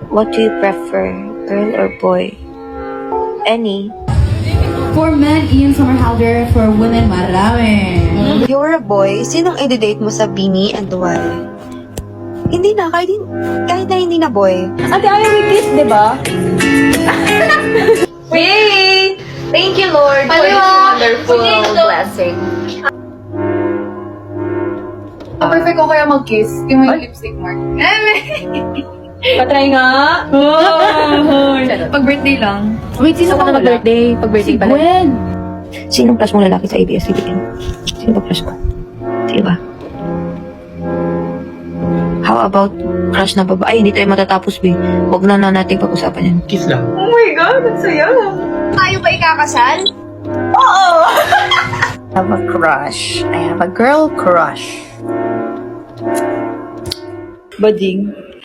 What do you prefer, girl or boy? Any. For men, Ian Somerhalder. For women, marami. If you were a boy, sinong i-date mo sa Bini and why? Hindi na, kahit na hindi na boy. Ate, ayaw we kiss, di ba? Yay! Thank you, Lord, for this wonderful blessing. Perfect ko kaya mag-kiss. Yung may lipstick mark. Patry nga. Pag birthday lang. Wait, sino pang Pag-birthday Si pala. Gwen. Sinong crush mong lalaki sa ABS-CBN? Sino ba crush ko? Sino ba? How about crush na babae? Ay, hindi tayo matatapos, babe. Huwag na natin pag-usapan yan. Kiss lang. Oh my God, ang saya. Tayo ba ikakasal? I have a crush. I have a girl crush. Bading.